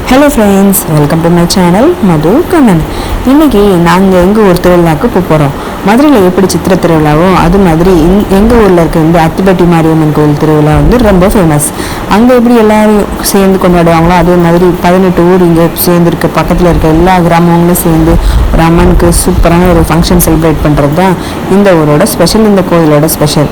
Hello friends, welcome to my channel Madhu Kannan. இன்றைக்கி நாங்கள் எங்கள் ஊர் திருவிழாவுக்கு போகிறோம். மதுரையில் எப்படி சித்திர திருவிழாவோ அது மாதிரி எங்கள் ஊரில் இருக்க இந்த அத்திப்பட்டி மாரியம்மன் கோயில் திருவிழா வந்து ரொம்ப ஃபேமஸ். அங்கே எப்படி எல்லோரும் சேர்ந்து கொண்டாடுவாங்களோ அதே மாதிரி 18 ஊர் இங்கே சேர்ந்துருக்க பக்கத்தில் இருக்க எல்லா கிராமங்களும் சேர்ந்து ஒரு அம்மனுக்கு சூப்பரான ஒரு ஃபங்க்ஷன் செலிப்ரேட் பண்ணுறது தான் இந்த ஊரோட ஸ்பெஷல், இந்த கோயிலோட special.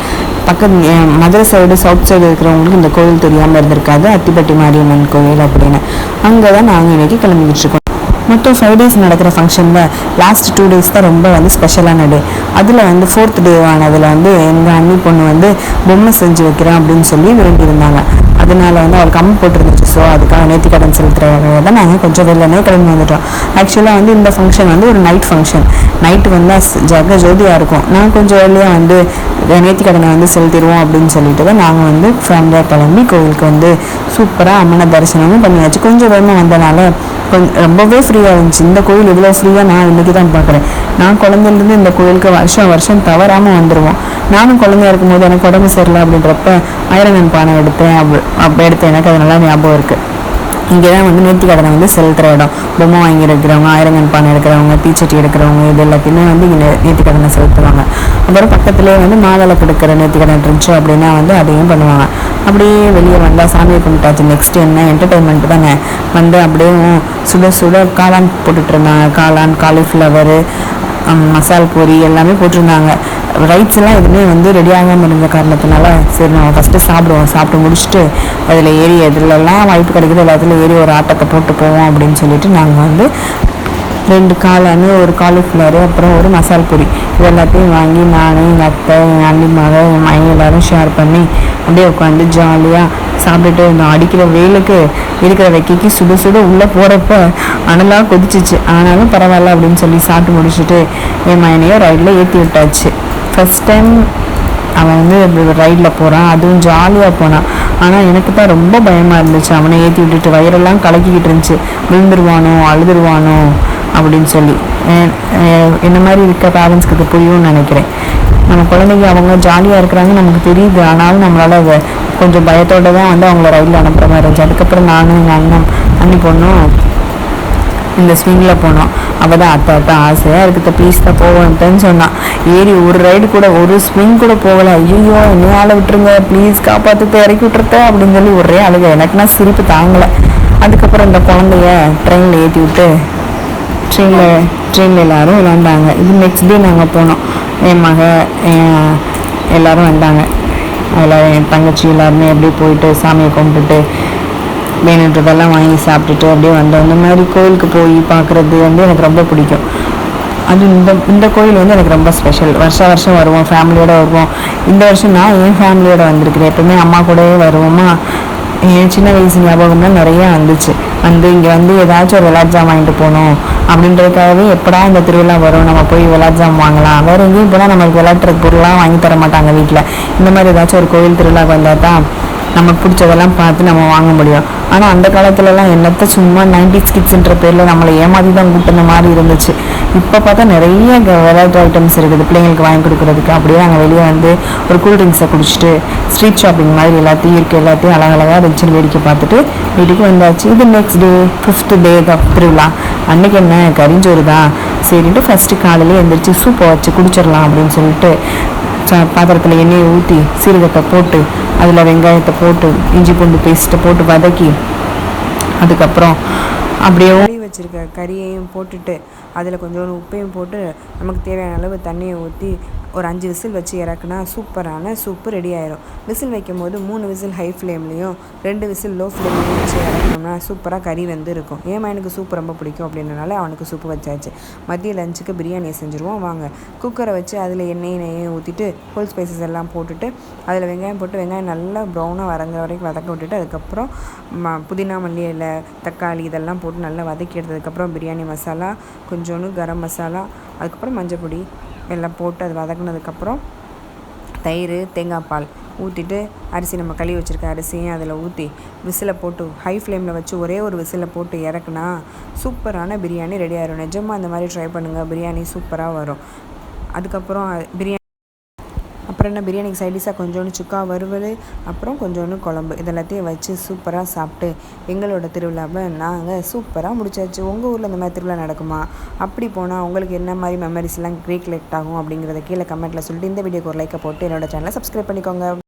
Madurai side south side இருக்கிறவங்களுக்கு இந்த கோயில் தெரியாமல் இருந்திருக்காது, அத்திப்பட்டி மாரியம்மன் கோயில் அப்படின்னு. அங்கே தான் நாங்கள் இன்றைக்கி கிளம்பிக்கிட்டு இருக்கோம். மொத்தம் 5 days நடக்கிற ஃபங்க்ஷனில் லாஸ்ட் 2 days தான் ரொம்ப ஸ்பெஷலான டே. அதில் 4th டே ஆனதில் எங்கள் அண்ணி பொண்ணு பொம்மை செஞ்சு வைக்கிறேன் அப்படின்னு சொல்லி வேண்டியிருந்தாங்க. அதனால அவளுக்கு அம்மை போட்டுருந்துச்சு. ஸோ அதுக்காக நேர்த்தி கடன் செலுத்துறவங்க தான் நாங்கள் கொஞ்சம் வெளிலனே கிளம்பி வந்துட்டோம். ஆக்சுவலாக இந்த ஃபங்க்ஷன் ஒரு நைட் ஃபங்க்ஷன். நைட்டு வந்தால் ஜக ஜோதியாக இருக்கும். நான் கொஞ்சம் வெளியாக நேர்த்தி கடனை செலுத்திடுவோம் அப்படின்னு சொல்லிட்டு தான் நாங்கள் ஃபேமிலியாக கிளம்பி கோவிலுக்கு சூப்பராக அம்மனை தரிசனமும் பண்ணியாச்சு. கொஞ்சம் வேகமாக வந்தனால ரொம்பவே ஃப்ரீயாக இருந்துச்சு. இந்த கோயில் இவ்வளோ ஃப்ரீயாக நான் இன்றைக்கி தான் பார்க்குறேன். நான் குழந்தைலேருந்து இந்த கோயிலுக்கு வருஷம் தவறாமல் வந்துடுவோம். நானும் குழந்தையா இருக்கும்போது எனக்கு உடம்பு சரியில்லை அப்படின்றப்ப ஐரங்கன் பானை எடுத்தேன். அப்போ எடுத்தேன், எனக்கு அது நல்லா ஞாபகம் இருக்குது. இங்கே தான் நேர்த்தி கடனை செலுத்துகிற இடம். பொம்மை வாங்கி எடுக்கிறவங்க, ஆயிரங்கன் பானை எடுக்கிறவங்க, தீச்சட்டி எடுக்கிறவங்க, இது எல்லாத்தையுமே இங்கே நேர்த்தி கடனை செலுத்துவாங்க. அப்புறம் பக்கத்துலேயே மாதளை கொடுக்குற நேர்த்தி கடன் இருந்துச்சு அப்படின்னா அதையும் பண்ணுவாங்க. அப்படியே வெளியே வந்தால் சாமியை கும்பிட்டாச்சு. நெக்ஸ்ட் என்ன என்டர்டெயின்மெண்ட் தானே. அப்படியே சுட சுட காளான் போட்டுட்டு இருந்தாங்க. காளான், காலிஃப்ளவரு, மசால் பூரி எல்லாமே போட்டிருந்தாங்க. ரைட்ஸ் எல்லாம் எதுவுமே ரெடி ஆகாமல் இருந்த காரணத்தினால சரி நம்ம ஃபஸ்ட்டு சாப்பிடுவோம். சாப்பிட்டு முடிச்சுட்டு அதில் ஏறி எதுலெல்லாம் வாய்ப்பு கிடைக்குது எல்லாத்துலையும் ஏறி ஒரு ஆட்டத்தை போட்டு போவோம் அப்படின்னு சொல்லிட்டு நாங்கள் 2 காளான், ஒரு காலிஃப்ளவரு, அப்புறம் ஒரு மசால் பூரி இது எல்லாத்தையும் வாங்கி நான், எங்கள் அத்தை, எங்கள் அண்ணி மகள், என் மையம் எல்லோரும் ஷேர் பண்ணி அப்படியே உட்காந்து ஜாலியாக சாப்பிட்டுட்டு இருந்தோம். அடிக்கிற வெயிலுக்கு இருக்கிற வைக்கைக்கு சுட சுட உள்ளே போகிறப்ப அனலாக கொதிச்சிச்சு. ஆனாலும் பரவாயில்ல அப்படின்னு சொல்லி சாப்பிட்டு முடிச்சுட்டு என் மையனையோ ரைடில் ஏற்றி விட்டாச்சு. ஃபஸ்ட் டைம் அவன் ரைடில் போகிறான், அதுவும் ஜாலியாக போனான். ஆனால் எனக்கு தான் ரொம்ப பயமாக இருந்துச்சு. அவனை ஏற்றி விட்டுட்டு வயிறெல்லாம் கலக்கிக்கிட்டு இருந்துச்சு. விழுந்துருவானோ அழுதுருவானோ அப்படின்னு சொல்லி. என்ன மாதிரி இருக்க பேரண்ட்ஸ்க்கு இது புரியும்னு நினைக்கிறேன். நம்ம குழந்தைங்க அவங்க ஜாலியாக இருக்கிறாங்க நமக்கு தெரியுது, ஆனாலும் நம்மளால் அதை கொஞ்சம் பயத்தோடு தான் அவங்கள ரைடில் அனுப்புகிற மாதிரி இருந்துச்சு. அதுக்கப்புறம் நானும் எங்கள் அண்ணி பொண்ணும் இந்த ஸ்விங்கில் போனோம். அவள் தான் அத்தை ஆசையாக இருக்குது, ப்ளீஸ் தான் போவேன்ட்டுன்னு சொன்னான். ஏறி ஒரு ரைடு கூட, ஒரு ஸ்விங் கூட போகலை. ஐயோ இன்னும் ஆளை விட்டுருங்க, ப்ளீஸ் காப்பாற்றிட்டு இறக்கி விட்டுருத்த அப்படின்னு சொல்லி ஒரே அழுக. எனக்குன்னா சிரிப்பு தாங்கலை. அதுக்கப்புறம் இந்த குழந்தைய ட்ரெயினில் ஏற்றி விட்டு ட்ரெயினில் எல்லோரும் விளாண்டாங்க. இது நெக்ஸ்ட் டே நாங்கள் போனோம். என் எல்லோரும் வந்தாங்க. அதில் என் தங்கச்சி எல்லாருமே அப்படியே போயிட்டு சாமியை கும்பிட்டுட்டு வேணுன்றதெல்லாம் வாங்கி சாப்பிட்டுட்டு அப்படியே வந்தோம். இந்த மாதிரி கோயிலுக்கு போய் பார்க்குறது எனக்கு ரொம்ப பிடிக்கும். அது இந்த கோயில் எனக்கு ரொம்ப ஸ்பெஷல். வருஷம் வருவோம், ஃபேமிலியோடு வருவோம். இந்த வருஷம் நான் என் ஃபேமிலியோடு வந்திருக்கிறேன். எப்பவுமே அம்மா கூடவே வருவோமா. என் சின்ன வயசு ஞாபகம்லாம் நிறையா வந்துச்சு. இங்கே ஏதாச்சும் ஒரு விளாட்ஜாம் வாங்கிட்டு போகணும் அப்படின்றதுக்காகவே எப்படா இந்த திருவிழா வரும், நம்ம போய் விளாட்ஜாம் வாங்கலாம். வேறு எங்கேயும் போனால் நம்மளுக்கு விளாட்றது பொருளாக வாங்கி தர மாட்டாங்க வீட்டில். இந்த மாதிரி ஏதாச்சும் ஒரு கோயில் திருவிழாவுக்கு வந்தால் தான் நமக்கு பிடிச்சதெல்லாம் பார்த்து நம்ம வாங்க முடியும். ஆனால் அந்த காலத்துலலாம் என்னத்தை சும்மா 90s கிட்ஸுன்ற பேரில் நம்மளை ஏமாற்றி தான் கூட்டின மாதிரி இருந்துச்சு. இப்போ பார்த்தா நிறைய விளையாட்டு ஐட்டம்ஸ் இருக்குது பிள்ளைங்களுக்கு வாங்கி கொடுக்குறதுக்கு. அப்படியே நாங்கள் வெளியே ஒரு கூல்ட்ரிங்க்ஸை குடிச்சிட்டு ஸ்ட்ரீட் ஷாப்பிங் மாதிரி எல்லாத்தையும் அழகழகாக இருந்துச்சுன்னு வேடிக்கை பார்த்துட்டு வீட்டுக்கு வந்தாச்சு. இது நெக்ஸ்ட் டே 5th day திருவிழா. அன்றைக்கி என்ன கரிஞ்சோறு தான் சரின்ட்டு ஃபஸ்ட்டு காலையில் எழுந்திரிச்சு சூப்பை வச்சு குடிச்சிடலாம் அப்படின்னு சொல்லிட்டு பாத்திரத்தில் எண்ணெயை ஊற்றி சீரகத்தை போட்டு அதில் வெங்காயத்தை போட்டு இஞ்சி பூண்டு பேஸ்ட்டை போட்டு வதக்கி அதுக்கப்புறம் அப்படியே ஊறி வச்சுருக்க கறியையும் போட்டுட்டு அதில் கொஞ்சம் உப்பையும் போட்டு நமக்கு தேவையான அளவு தண்ணியை ஊற்றி ஒரு 5 விசில் வச்சு இறக்குனா சூப்பரான சூப்பு ரெடி ஆயிரும். விசில் வைக்கும் போது 3 விசில் ஹை ஃப்ளேம்லேயும் 2 விசில் லோ ஃப்ளேம்லேயும் வச்சு இறக்கணும்னா சூப்பராக கறி இருக்கும். ஏன் எனக்கு சூப்பு ரொம்ப பிடிக்கும் அப்படின்றனால அவனுக்கு சூப்பு வச்சாச்சு. மதிய லஞ்சுக்கு பிரியாணியை செஞ்சுருவோம் வாங்க. குக்கரை வச்சு அதில் எண்ணெயை ஊற்றிட்டு ஹோல் ஸ்பைசஸ் எல்லாம் போட்டுட்டு அதில் வெங்காயம் போட்டு வெங்காயம் நல்லா ப்ரௌனாக வரங்கிற வரைக்கும் வதக்க விட்டுட்டு அதுக்கப்புறம் புதினா, மல்லி இலை, தக்காளி இதெல்லாம் போட்டு நல்லா வதக்கி எடுத்ததுக்கப்புறம் பிரியாணி மசாலா, கொஞ்சோண்டு கரம் மசாலா, அதுக்கப்புறம் மஞ்சள் பொடி எல்லாம் போட்டு அது வதக்குனதுக்கப்புறம் தயிர், தேங்காய் பால் ஊற்றிட்டு அரிசி நம்ம கழுவி வச்சுருக்க அரிசியும் அதில் ஊற்றி விசிலை போட்டு ஹை ஃப்ளேமில் வச்சு ஒரே ஒரு விசிலை போட்டு இறக்குனா சூப்பரான பிரியாணி ரெடி ஆயிரும். நிஜமாக அந்த மாதிரி ட்ரை பண்ணுங்கள், பிரியாணி சூப்பராக வரும். அதுக்கப்புறம் பிரியாணி அப்புறம் என்ன பிரியாணிக்கு சைடிஷாக கொஞ்சோண்டு சுக்கா வறுவல், அப்புறம் கொஞ்சோண்டு குழம்பு, இதெல்லாத்தையும் வச்சு சூப்பராக சாப்பிட்டு எங்களோட திருவிழாவை நாங்கள் சூப்பராக முடிச்சாச்சு. உங்கள் ஊரில் இந்த மாதிரி திருவிழா நடக்குமா? அப்படி போனால் உங்களுக்கு என்ன மாதிரி மெமரிஸ்லாம் ரீகலெக்ட் ஆகும் அப்படிங்கிறத கீழே கமெண்ட்டில் சொல்லிட்டு இந்த வீடியோக்கு ஒரு லைக்கை போட்டு என்னோட சேனலை சப்ஸ்கிரைப் பண்ணிக்கோங்க.